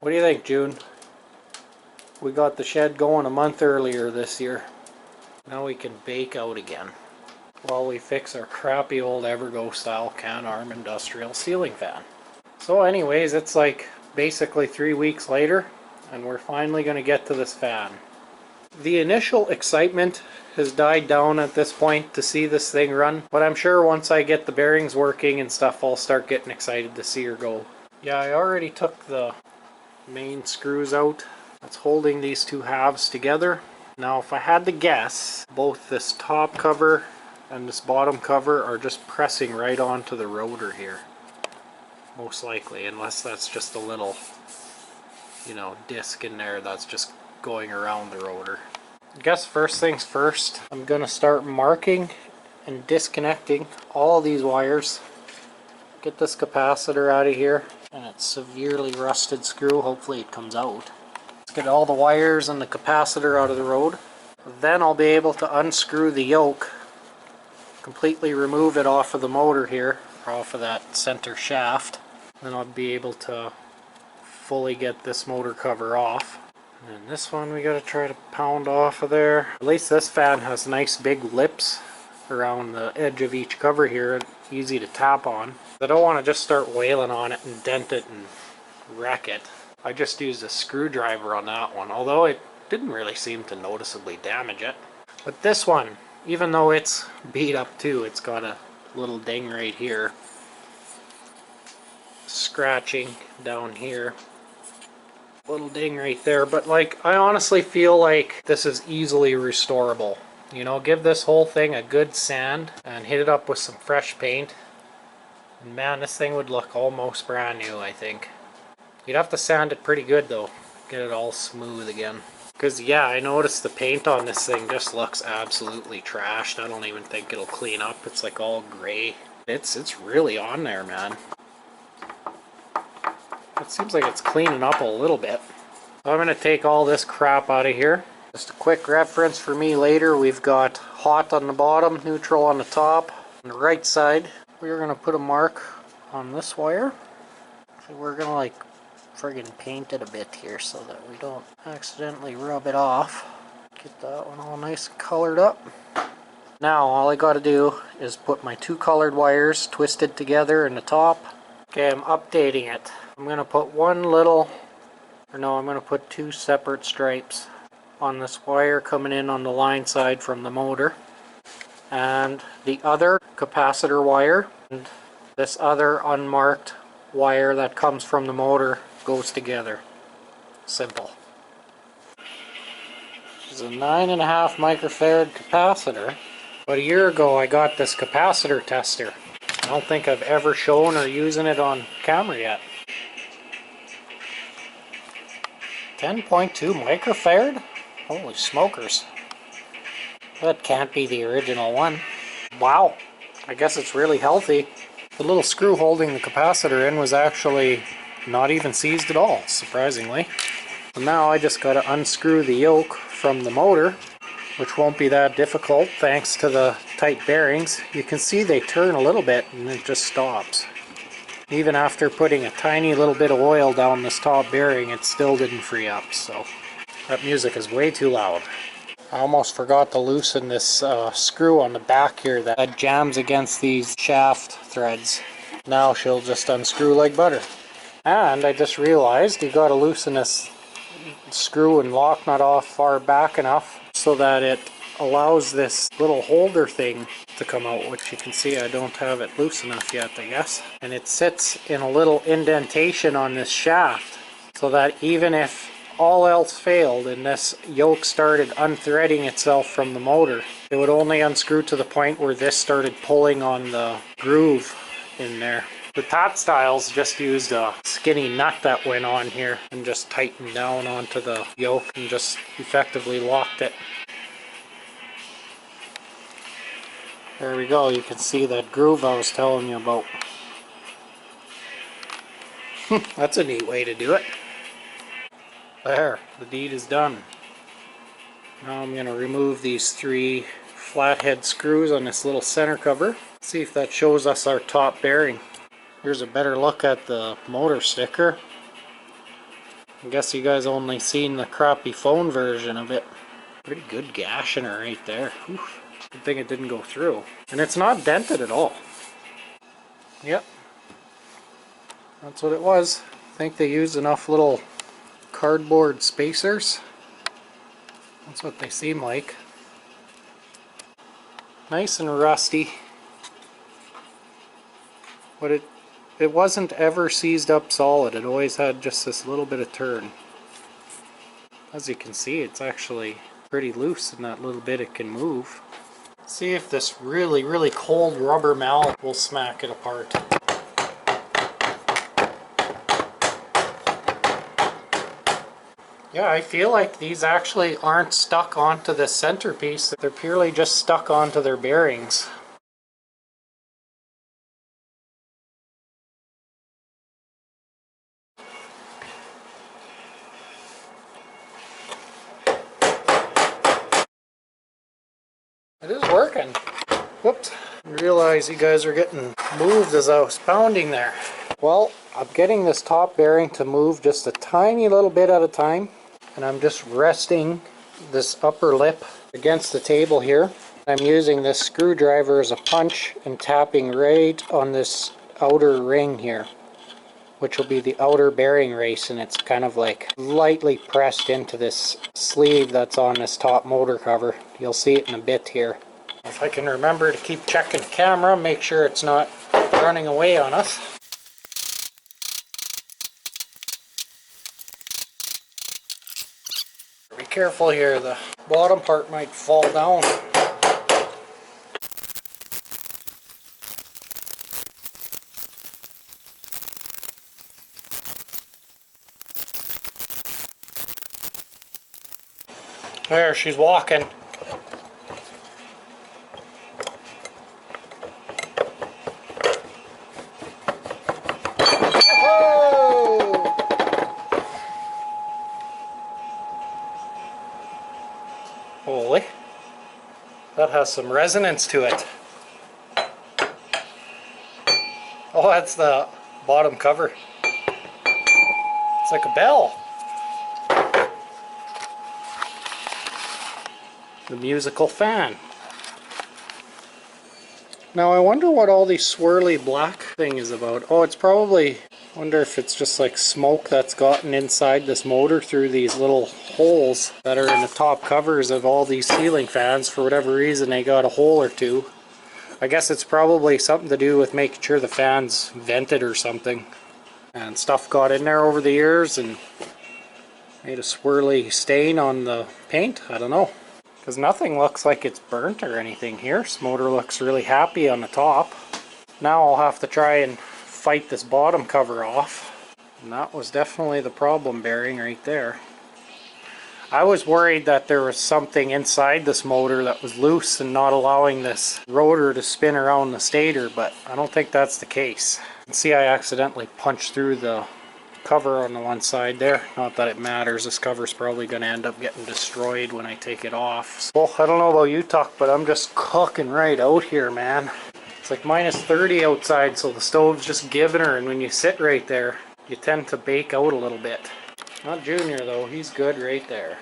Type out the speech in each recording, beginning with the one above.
What do you think, June? We got the shed going a month earlier this year. Now we can bake out again while we fix our crappy old Evergo style Canarm industrial ceiling fan. So anyways, it's like basically 3 weeks later and we're finally going to get to this fan. The initial excitement has died down at this point to see this thing run, but I'm sure once I get the bearings working and stuff, I'll start getting excited to see her go. Yeah, I already took the main screws out that's holding these two halves together. Now if I had to guess, both this top cover and this bottom cover are just pressing right onto the rotor here. Most likely, unless that's just a little, disc in there that's just going around the rotor. I guess first things first, I'm gonna start marking and disconnecting all these wires. Get this capacitor out of here, and it's severely rusted screw. Hopefully it comes out. Let's get all the wires and the capacitor out of the road. Then I'll be able to unscrew the yoke, completely remove it off of the motor here, or off of that center shaft. Then I'll be able to fully get this motor cover off. And then this one we gotta try to pound off of there. At least this fan has nice big lips around the edge of each cover here, easy to tap on. I don't want to just start wailing on it and dent it and wreck it. I just used a screwdriver on that one, although it didn't really seem to noticeably damage it. But this one, even though it's beat up too, it's got a little ding right here. Scratching down here. Little ding right there, but I honestly feel like this is easily restorable. Give this whole thing a good sand and hit it up with some fresh paint, and man, this thing would look almost brand new, I think. You'd have to sand it pretty good though, get it all smooth again. Because yeah, I noticed the paint on this thing just looks absolutely trashed. I don't even think it'll clean up. It's like all gray. It's really on there, man. It seems like it's cleaning up a little bit. So I'm going to take all this crap out of here. Just a quick reference for me later, we've got hot on the bottom, neutral on the top. On the right side, we're going to put a mark on this wire. So we're going to friggin' paint it a bit here so that we don't accidentally rub it off. Get that one all nice and colored up. Now all I got to do is put my two colored wires twisted together in the top. Okay, I'm updating it. I'm going to put I'm going to put two separate stripes on this wire coming in on the line side from the motor, and the other capacitor wire and this other unmarked wire that comes from the motor goes together. Simple. This is a 9.5 microfarad capacitor. About a year ago I got this capacitor tester. I don't think I've ever shown or using it on camera yet. 10.2 microfarad? Holy smokers. That can't be the original one. Wow, I guess it's really healthy. The little screw holding the capacitor in was actually not even seized at all, surprisingly. So now I just gotta unscrew the yoke from the motor, which won't be that difficult thanks to the tight bearings. You can see they turn a little bit and it just stops. Even after putting a tiny little bit of oil down this top bearing, it still didn't free up, so that music is way too loud. I almost forgot to loosen this screw on the back here that jams against these shaft threads. Now she'll just unscrew like butter. And I just realized you gotta loosen this screw and lock nut off far back enough so that it allows this little holder thing to come out, which you can see I don't have it loose enough yet, I guess. And it sits in a little indentation on this shaft so that even if all else failed and this yoke started unthreading itself from the motor, it would only unscrew to the point where this started pulling on the groove in there. The top styles just used a skinny nut that went on here and just tightened down onto the yoke and just effectively locked it. There we go, you can see that groove I was telling you about. That's a neat way to do it. There, the deed is done. Now I'm going to remove these 3 flathead screws on this little center cover. See if that shows us our top bearing. Here's a better look at the motor sticker. I guess you guys only seen the crappy phone version of it. Pretty good gash in her right there. Oof. Good thing it didn't go through. And it's not dented at all. Yep. That's what it was. I think they used enough little cardboard spacers. That's what they seem like. Nice and rusty. But it wasn't ever seized up solid. It always had just this little bit of turn. As you can see, it's actually pretty loose in that little bit it can move. See if this really, really cold rubber mallet will smack it apart. Yeah, I feel like these actually aren't stuck onto the centerpiece. They're purely just stuck onto their bearings. It is working. Whoops. I realize you guys are getting moved as I was pounding there. Well, I'm getting this top bearing to move just a tiny little bit at a time. And I'm just resting this upper lip against the table here. I'm using this screwdriver as a punch and tapping right on this outer ring here, which will be the outer bearing race, and it's kind of like lightly pressed into this sleeve that's on this top motor cover. You'll see it in a bit here. If I can remember to keep checking the camera, make sure it's not running away on us. Be careful here, the bottom part might fall down. There, she's walking. Whoa! Holy. That has some resonance to it. Oh, that's the bottom cover. It's like a bell. The musical fan. Now I wonder what all these swirly black thing is about. Oh, it's probably, I wonder if it's just like smoke that's gotten inside this motor through these little holes that are in the top covers of all these ceiling fans. For whatever reason they got a hole or two. I guess it's probably something to do with making sure the fan's vented or something. And stuff got in there over the years and made a swirly stain on the paint. I don't know. Because nothing looks like it's burnt or anything here. This motor looks really happy on the top. Now I'll have to try and fight this bottom cover off. And that was definitely the problem bearing right there. I was worried that there was something inside this motor that was loose and not allowing this rotor to spin around the stator, but I don't think that's the case. You can see I accidentally punched through the cover on the one side there. Not that it matters, this cover's probably going to end up getting destroyed when I take it off. So, well, I don't know about you, Tuck, but I'm just cooking right out here, man. It's like minus 30 outside, so the stove's just giving her, and when you sit right there, you tend to bake out a little bit. Not Junior though, he's good right there.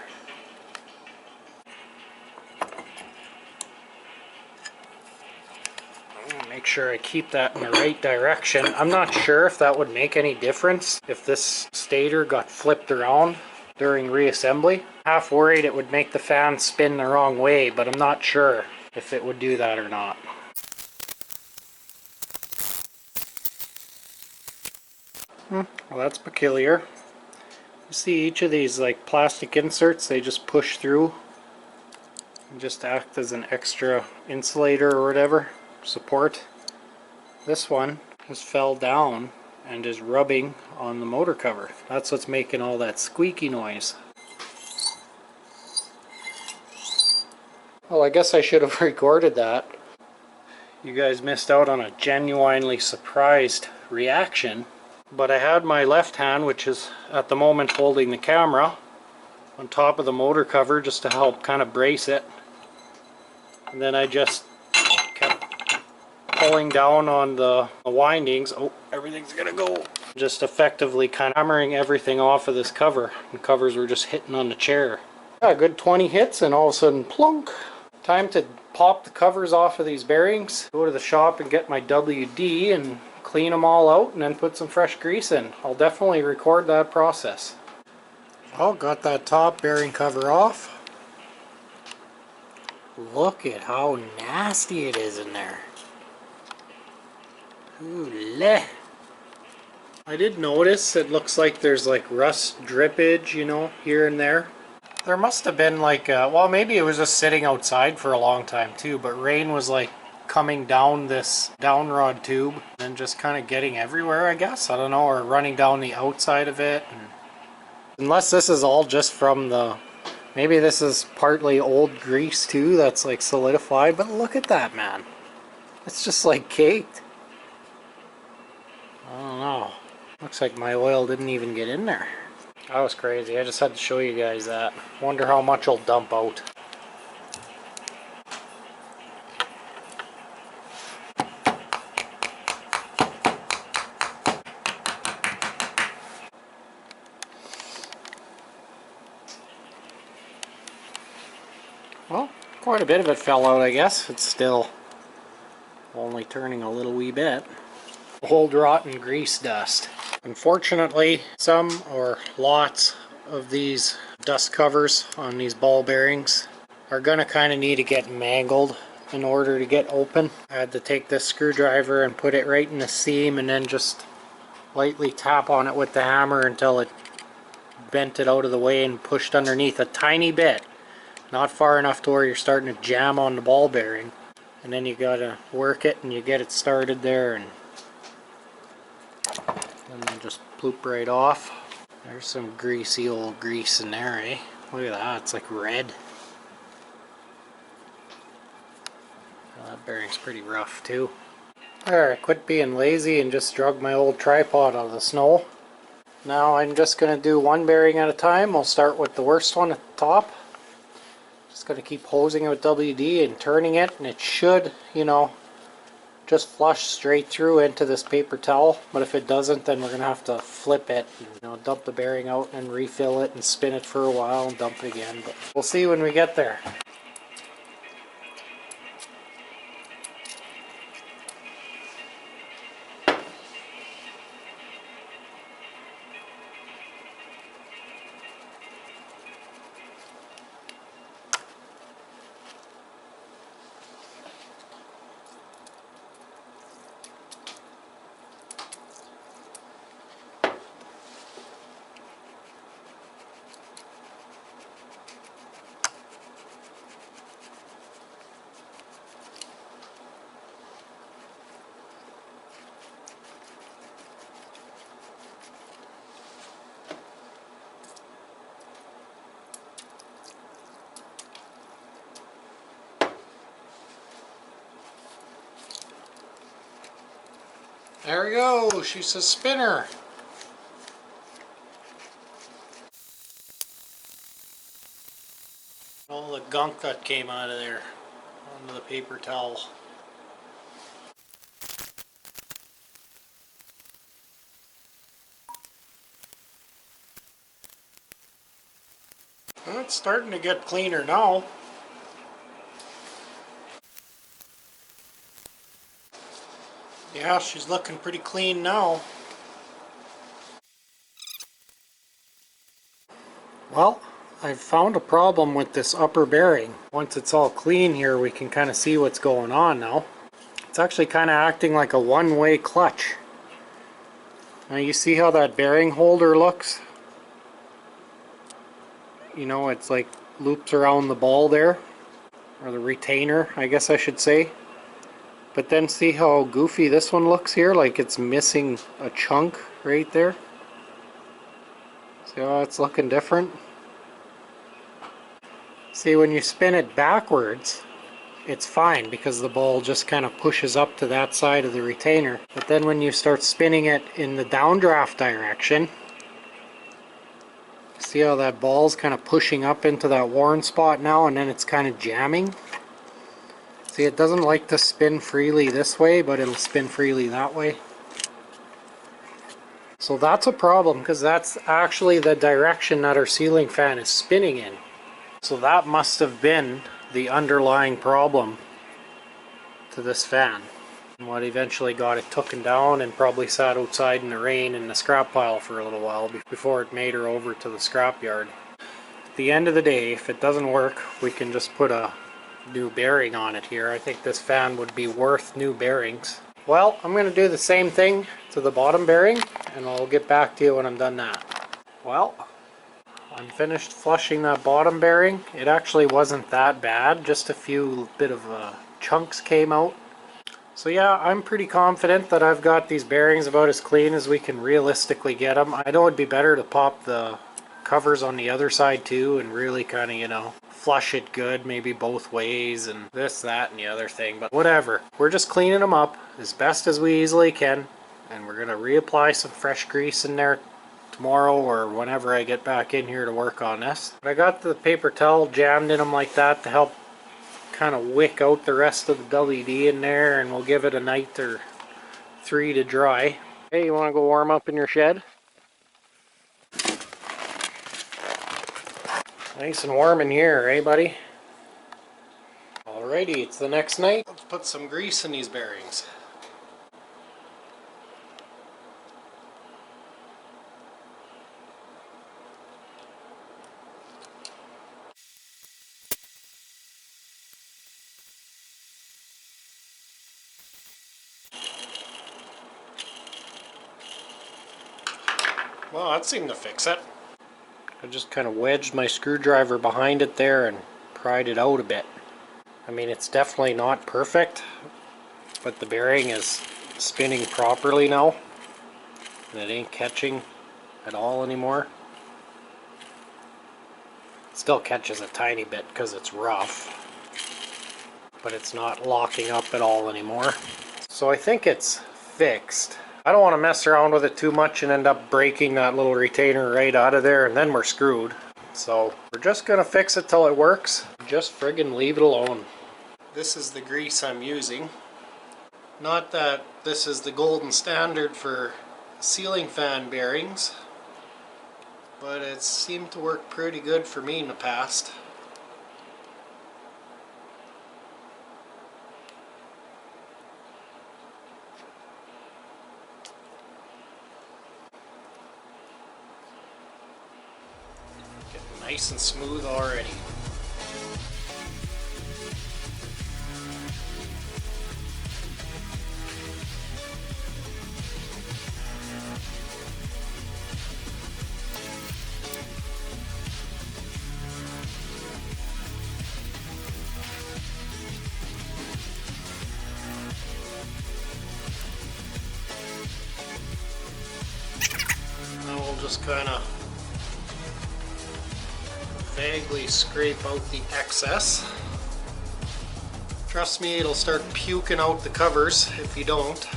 Make sure I keep that in the right direction. I'm not sure if that would make any difference if this stator got flipped around during reassembly. Half worried it would make the fan spin the wrong way, but I'm not sure if it would do that or not. Well, that's peculiar. You see each of these like plastic inserts, they just push through and just act as an extra insulator or whatever, support. This one just fell down and is rubbing on the motor cover. That's what's making all that squeaky noise. Well, I guess I should have recorded that. You guys missed out on a genuinely surprised reaction. But I had my left hand, which is at the moment holding the camera, on top of the motor cover just to help kind of brace it. And then I just kept pulling down on the windings. Oh, everything's gonna go Just effectively kind of hammering everything off of this cover. The covers were just hitting on the chair. Yeah, a good 20 hits and all of a sudden plunk. Time to pop the covers off of these bearings, go to the shop and get my WD and clean them all out and then put some fresh grease in. I'll definitely record that process. Well, got that top bearing cover off. Look at how nasty it is in there. Ooh-leh. I did notice it looks like there's like rust drippage, you know, here and there. There must have been like, well, maybe it was just sitting outside for a long time too, but rain was like coming down this downrod tube and just kind of getting everywhere, I guess. I don't know, or running down the outside of it. And unless this is all just from the, maybe this is partly old grease too that's like solidified, but look at that, man. It's just like caked. I don't know. Looks like my oil didn't even get in there. That was crazy. I just had to show you guys that. Wonder how much will dump out. Well, quite a bit of it fell out, I guess. It's still only turning a little wee bit. Old rotten grease dust. Unfortunately, some or lots of these dust covers on these ball bearings are gonna kind of need to get mangled in order to get open. I had to take this screwdriver and put it right in the seam and then just lightly tap on it with the hammer until it bent it out of the way and pushed underneath a tiny bit. Not far enough to where you're starting to jam on the ball bearing. And then you gotta work it and you get it started there and then just ploop right off. There's some greasy old grease in there, eh? Look at that, it's like red. Well, that bearing's pretty rough too. Alright, quit being lazy and just drug my old tripod out of the snow. Now I'm just going to do one bearing at a time. I'll start with the worst one at the top. Just going to keep hosing it with WD and turning it, and it should, you know, just flush straight through into this paper towel. But if it doesn't, then we're going to have to flip it, and, you know, dump the bearing out and refill it and spin it for a while and dump it again. But we'll see when we get there. There we go, she's a spinner. All the gunk that came out of there onto the paper towel. Well, it's starting to get cleaner now. Yeah, she's looking pretty clean now. Well, I've found a problem with this upper bearing. Once it's all clean here, we can kind of see what's going on now. It's actually kind of acting like a one-way clutch. Now you see how that bearing holder looks? You know, it's like loops around the ball there, or the retainer, I guess I should say. But then see how goofy this one looks here, like it's missing a chunk right there. See how it's looking different? See, when you spin it backwards, it's fine because the ball just kind of pushes up to that side of the retainer. But then when you start spinning it in the downdraft direction, see how that ball's kind of pushing up into that worn spot now, and then it's kind of jamming? See, it doesn't like to spin freely this way, but it'll spin freely that way. So that's a problem because that's actually the direction that our ceiling fan is spinning in. So that must have been the underlying problem to this fan. And what eventually got it taken down and probably sat outside in the rain in the scrap pile for a little while before it made her over to the scrap yard. At the end of the day, if it doesn't work, we can just put a new bearing on it here. I think this fan would be worth new bearings. Well, I'm going to do the same thing to the bottom bearing, and I'll get back to you when I'm done that. Well, I'm finished flushing that bottom bearing. It actually wasn't that bad, just a few bit of chunks came out. So yeah, I'm pretty confident that I've got these bearings about as clean as we can realistically get them. I know it'd be better to pop the covers on the other side too and really kind of, you know, flush it good, maybe both ways and this, that, and the other thing, but whatever. We're just cleaning them up as best as we easily can, and we're going to reapply some fresh grease in there tomorrow or whenever I get back in here to work on this. I got the paper towel jammed in them like that to help kind of wick out the rest of the LED in there, and we'll give it a night or 3 to dry. Hey, you want to go warm up in your shed? Nice and warm in here, eh, buddy? Alrighty, it's the next night. Let's put some grease in these bearings. Well, that seemed to fix it. I just kind of wedged my screwdriver behind it there and pried it out a bit. I mean, it's definitely not perfect, but the bearing is spinning properly now, and it ain't catching at all anymore. It still catches a tiny bit because it's rough, but it's not locking up at all anymore. So I think it's fixed. I don't want to mess around with it too much and end up breaking that little retainer right out of there, and then we're screwed. So we're just going to fix it till it works. Just friggin' leave it alone. This is the grease I'm using. Not that this is the golden standard for ceiling fan bearings, but it seemed to work pretty good for me in the past. Nice and smooth already. Now we'll just kind of vaguely scrape out the excess. Trust me, it'll start puking out the covers if you don't.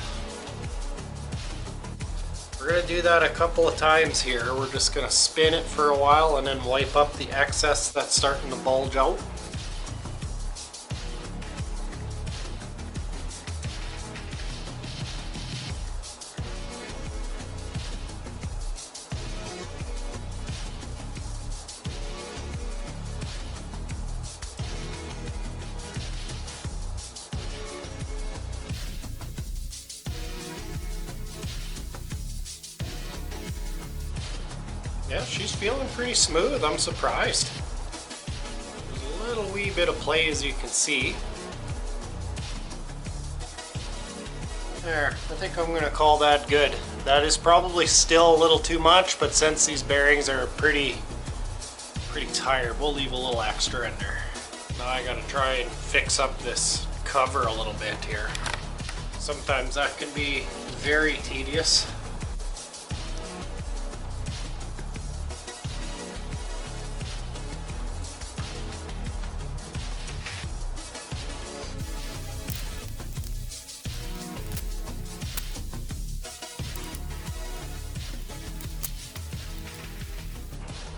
We're going to do that a couple of times here. We're just going to spin it for a while and then wipe up the excess that's starting to bulge out. Yeah, she's feeling pretty smooth. I'm surprised. There's a little wee bit of play, as you can see. There, I think I'm gonna call that good. That is probably still a little too much, but since these bearings are pretty tired, we'll leave a little extra in there. Now I gotta try and fix up this cover a little bit here. Sometimes that can be very tedious.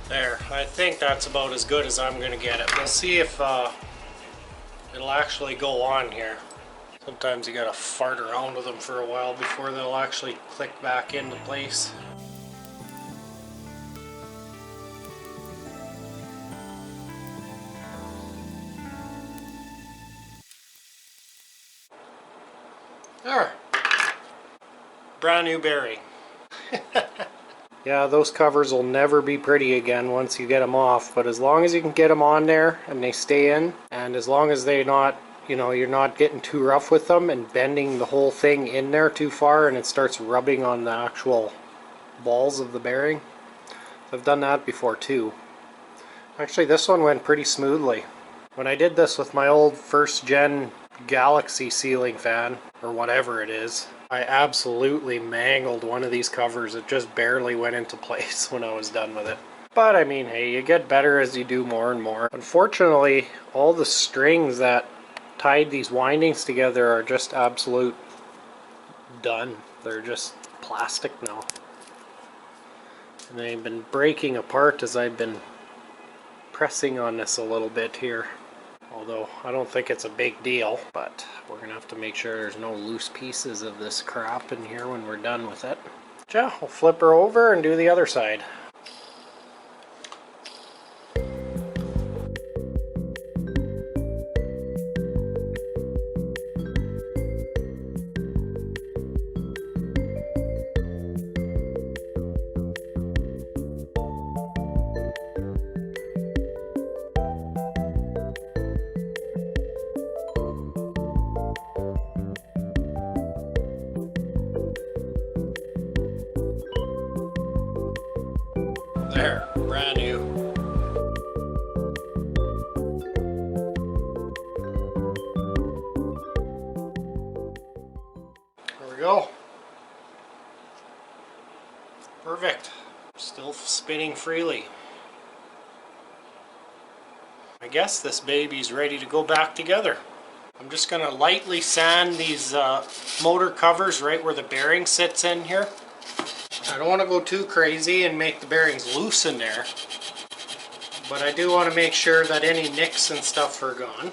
There, I think that's about as good as I'm going to get it. We'll see if it'll actually go on here. Sometimes you gotta fart around with them for a while before they'll actually click back into place. There. Brand new bearing. Yeah, those covers will never be pretty again once you get them off, but as long as you can get them on there and they stay in, and as long as they're not, you know, you're not getting too rough with them and bending the whole thing in there too far and it starts rubbing on the actual balls of the bearing. I've done that before too. Actually, this one went pretty smoothly. When I did this with my old first gen Galaxy ceiling fan, or whatever it is, I absolutely mangled one of these covers. It just barely went into place when I was done with it. But I mean, hey, you get better as you do more and more. Unfortunately, all the strings that tied these windings together are just absolute done. They're just plastic now. And they've been breaking apart as I've been pressing on this a little bit here. Although I don't think it's a big deal, but we're gonna have to make sure there's no loose pieces of this crap in here when we're done with it. Yeah, we'll flip her over and do the other side. There, brand new. There we go. Perfect. Still spinning freely. I guess this baby's ready to go back together. I'm just going to lightly sand these motor covers right where the bearing sits in here. I don't want to go too crazy and make the bearings loose in there, but I do want to make sure that any nicks and stuff are gone.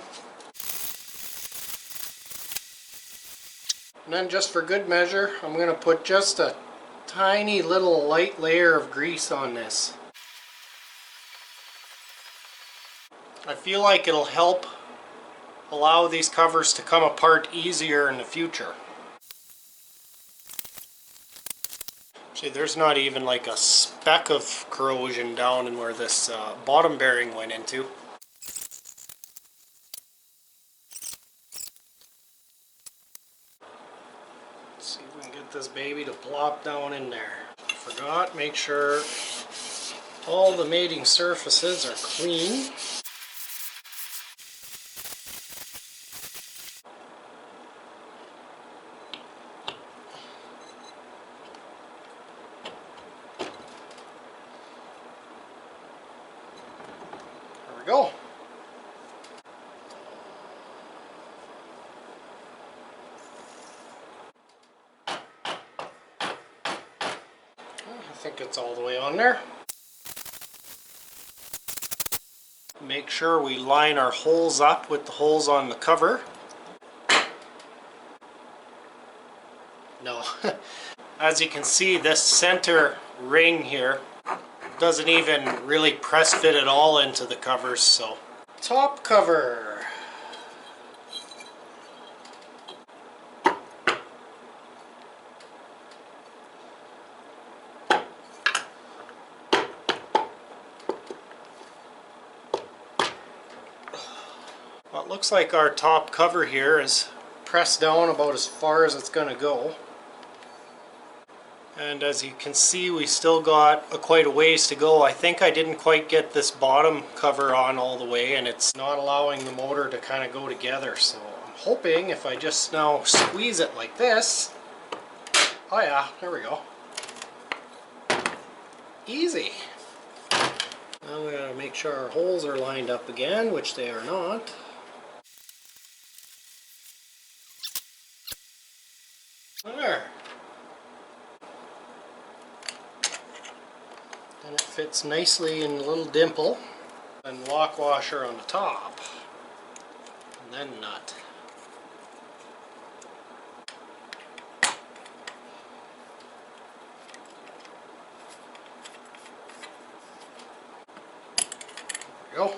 And then just for good measure, I'm going to put just a tiny little light layer of grease on this. I feel like it'll help allow these covers to come apart easier in the future. See, there's not even like a speck of corrosion down in where this bottom bearing went into. Let's see if we can get this baby to plop down in there. I forgot, make sure all the mating surfaces are clean. Go. I think it's all the way on there. Make sure we line our holes up with the holes on the cover. No. As you can see, this center ring here doesn't even really press fit at all into the covers, so. Top cover. Well, it looks like our top cover here is pressed down about as far as it's going to go. And as you can see, we still got quite a ways to go. I think I didn't quite get this bottom cover on all the way, and it's not allowing the motor to kind of go together. So I'm hoping if I just now squeeze it like this. Oh yeah, there we go. Easy. Now we gotta make sure our holes are lined up again, which they are not. There. And it fits nicely in the little dimple. And lock washer on the top. And then nut. There we go.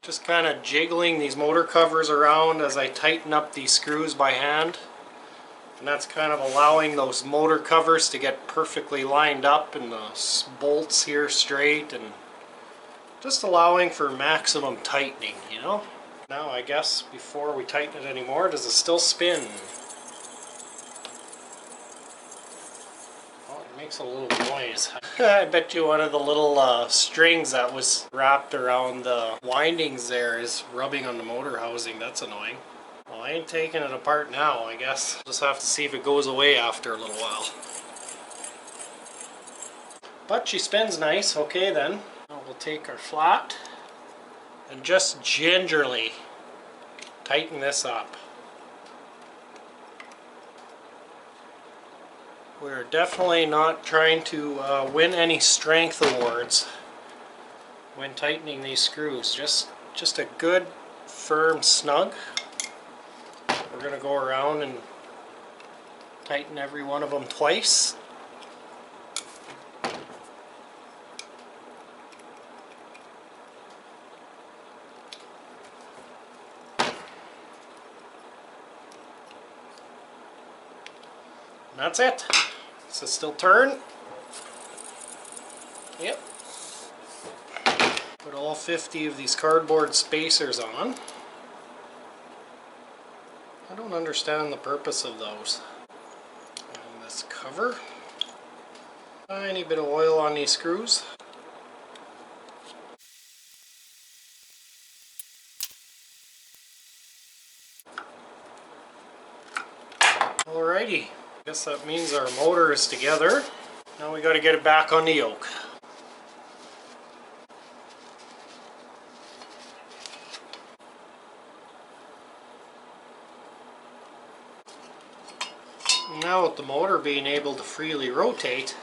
Just kind of jiggling these motor covers around as I tighten up these screws by hand. And that's kind of allowing those motor covers to get perfectly lined up and the bolts here straight, and just allowing for maximum tightening, you know? Now I guess before we tighten it anymore, does it still spin? Oh, it makes a little noise. I bet you one of the little strings that was wrapped around the windings there is rubbing on the motor housing. That's annoying. Well, I ain't taking it apart now, I guess. Just have to see if it goes away after a little while. But she spins nice. Okay then. Now we'll take our flat and just gingerly tighten this up. We're definitely not trying to win any strength awards when tightening these screws. Just a good, firm snug. We're going to go around and tighten every one of them twice. And that's it. Does it still turn? Yep. Put all 50 of these cardboard spacers on. I don't understand the purpose of those. And this cover. Tiny bit of oil on these screws. Alrighty. Guess that means our motor is together. Now we got to get it back on the yoke. Now with the motor being able to freely rotate,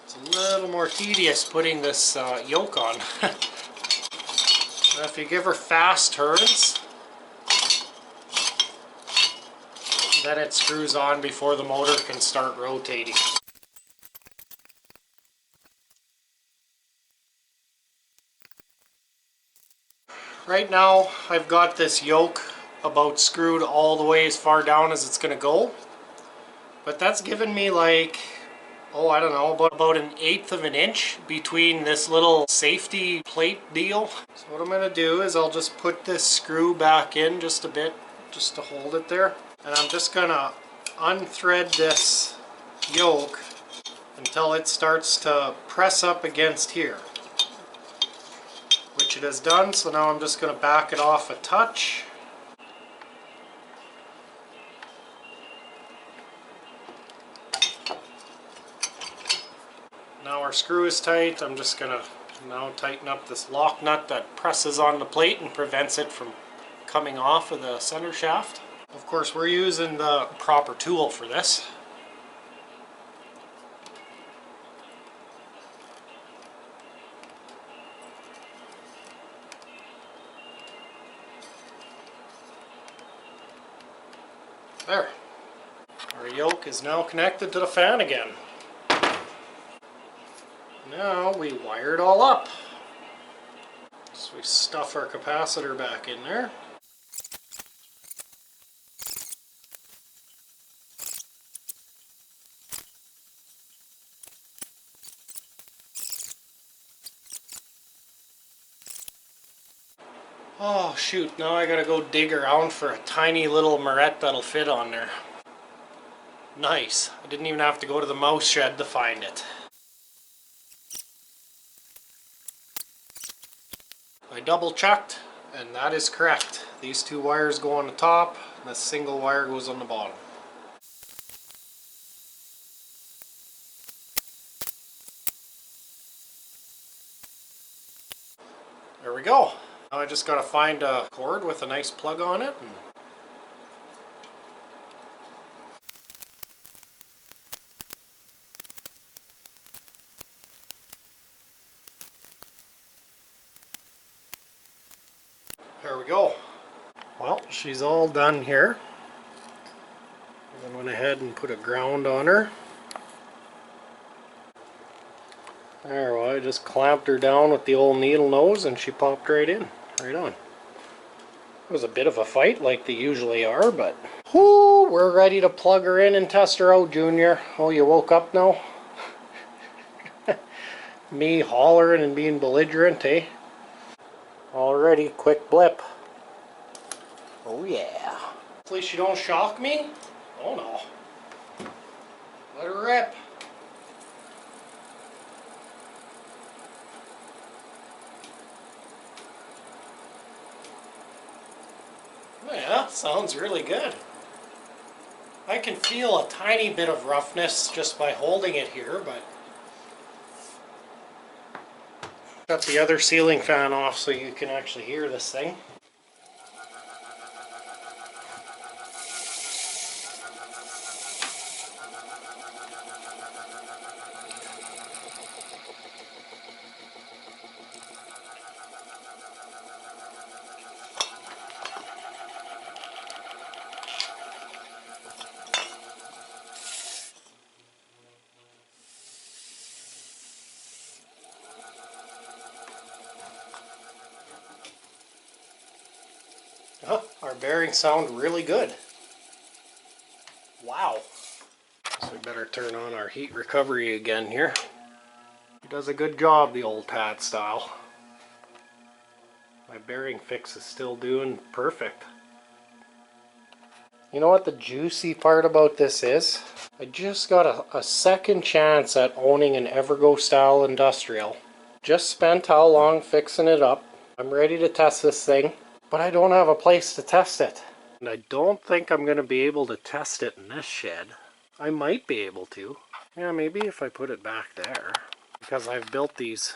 it's a little more tedious putting this yoke on. Now if you give her fast turns, then it screws on before the motor can start rotating. Right now I've got this yoke about screwed all the way as far down as it's going to go. But that's given me like, oh I don't know, about 1/8 of an inch between this little safety plate deal. So what I'm going to do is I'll just put this screw back in just a bit, just to hold it there. And I'm just going to unthread this yoke until it starts to press up against here. Which it has done, so now I'm just going to back it off a touch. Now our screw is tight. I'm just going to now tighten up this lock nut that presses on the plate and prevents it from coming off of the center shaft. Of course, we're using the proper tool for this. There. Our yoke is now connected to the fan again. Now we wire it all up. So we stuff our capacitor back in there. Oh shoot, now I gotta go dig around for a tiny little moret that'll fit on there. Nice. I didn't even have to go to the mouse shed to find it. I double checked and that is correct. These two wires go on the top and a single wire goes on the bottom. There we go. Now I just gotta find a cord with a nice plug on it. There we go. Well, she's all done here. I went ahead and put a ground on her. There, well, I just clamped her down with the old needle nose and she popped right in. Right on. It was a bit of a fight like they usually are, but whoo, we're ready to plug her in and test her out, Junior. Oh, you woke up now? Me hollering and being belligerent, eh? Already, quick blip. Oh yeah. At least you don't shock me? Oh no. Let her rip. Oh yeah, sounds really good. I can feel a tiny bit of roughness just by holding it here, but shut the other ceiling fan off so you can actually hear this thing. Oh, our bearings sound really good. Wow. So we better turn on our heat recovery again here. He does a good job, the old pad style. My bearing fix is still doing perfect. You know what the juicy part about this is? I just got a second chance at owning an Evergo style industrial. Just spent how long fixing it up. I'm ready to test this thing, but I don't have a place to test it. And I don't think I'm going to be able to test it in this shed. I might be able to. Yeah, maybe if I put it back there. Because I've built these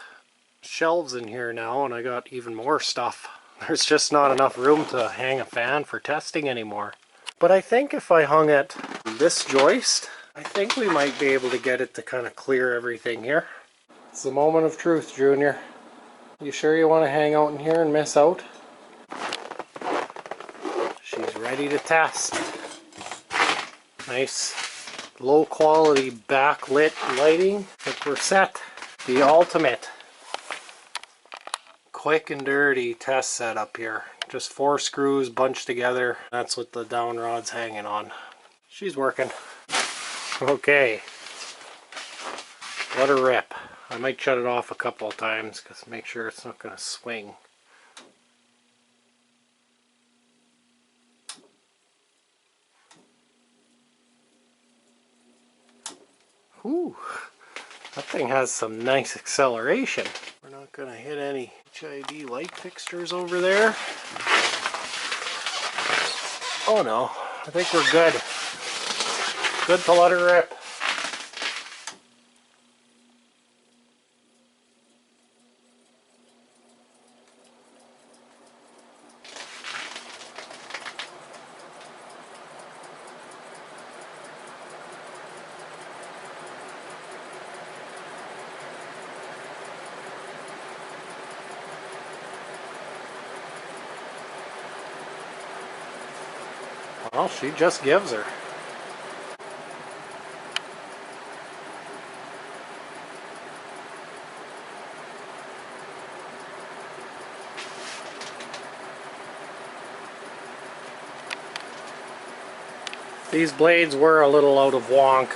shelves in here now and I got even more stuff. There's just not enough room to hang a fan for testing anymore. But I think if I hung it this joist, I think we might be able to get it to kind of clear everything here. It's the moment of truth, Junior. You sure you want to hang out in here and miss out? She's ready to test. Nice low quality backlit lighting. I think we're set. The ultimate quick and dirty test setup here. Just 4 screws bunched together. That's what the down rod's hanging on. She's working. Okay. Let her rip. I might shut it off a couple of times because make sure it's not going to swing. Whew. That thing has some nice acceleration. We're not going to hit any HID light fixtures over there. Oh no, I think we're good. Good to let her rip. Well, she just gives her. These blades were a little out of wonk.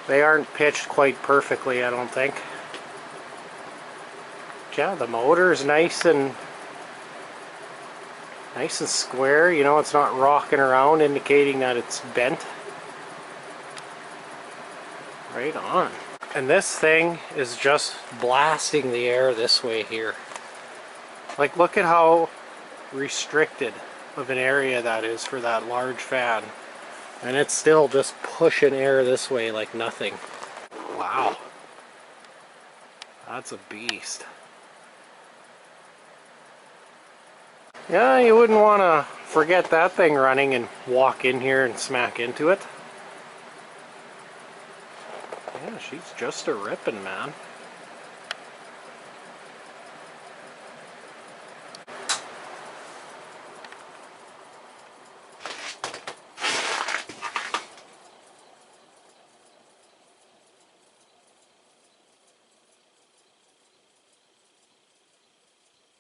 They aren't pitched quite perfectly, I don't think. Yeah, the motor's nice and square. You know, it's not rocking around, indicating that it's bent. Right on. And this thing is just blasting the air this way here. Like, look at how restricted of an area that is for that large fan. And it's still just pushing air this way like nothing. Wow. That's a beast. Yeah, you wouldn't want to forget that thing running and walk in here and smack into it. Yeah, she's just a ripping, man.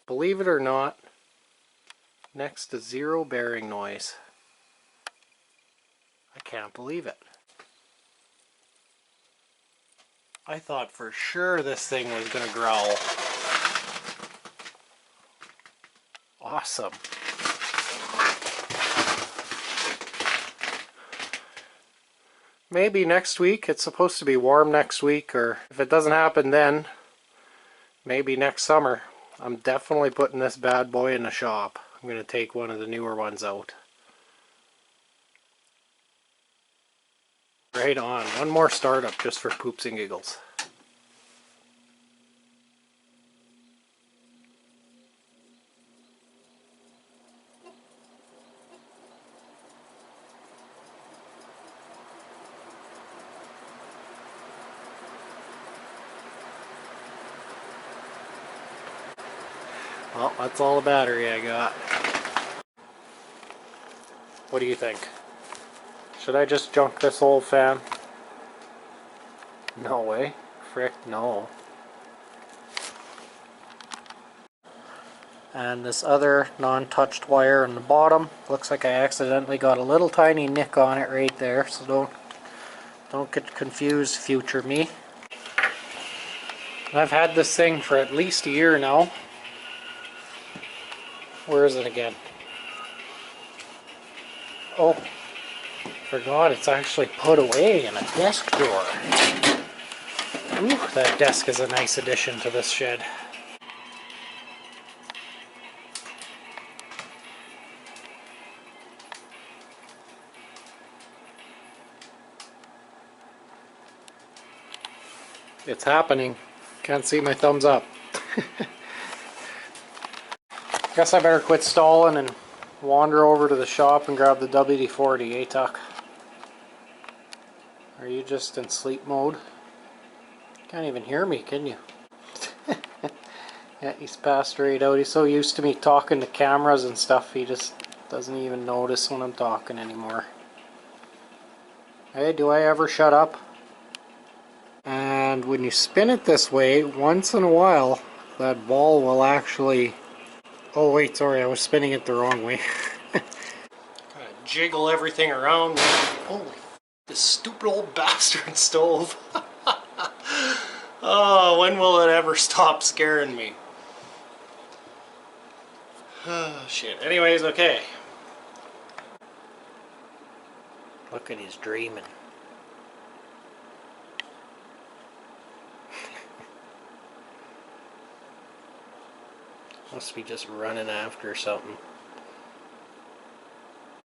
Believe it or not, Next to zero bearing noise. I can't believe it. I thought for sure this thing was gonna growl. Awesome. Maybe next week. It's supposed to be warm next week, or if it doesn't happen then, maybe next summer. I'm definitely putting this bad boy in the shop. I'm going to take one of the newer ones out. Right on. One more startup just for poops and giggles. Well, that's all the battery I got. What do you think? Should I just junk this old fan? No way. Frick, no. And this other non-touched wire on the bottom, looks like I accidentally got a little tiny nick on it right there, so don't get confused, future me. I've had this thing for at least a year now. Where is it again? Oh, forgot it's actually put away in a desk drawer. Ooh, that desk is a nice addition to this shed. It's happening. Can't see my thumbs up. Guess I better quit stalling and wander over to the shop and grab the WD-40, eh, Tuck? Are you just in sleep mode? Can't even hear me, can you? Yeah, he's passed right out. He's so used to me talking to cameras and stuff, he just doesn't even notice when I'm talking anymore. Hey, do I ever shut up? And when you spin it this way, once in a while, that ball will actually... Oh wait, sorry, I was spinning it the wrong way. Gotta jiggle everything around. Holy, this stupid old bastard stove. Oh, when will it ever stop scaring me? Oh, shit. Anyways, okay. Look at he's dreaming. Must be just running after something.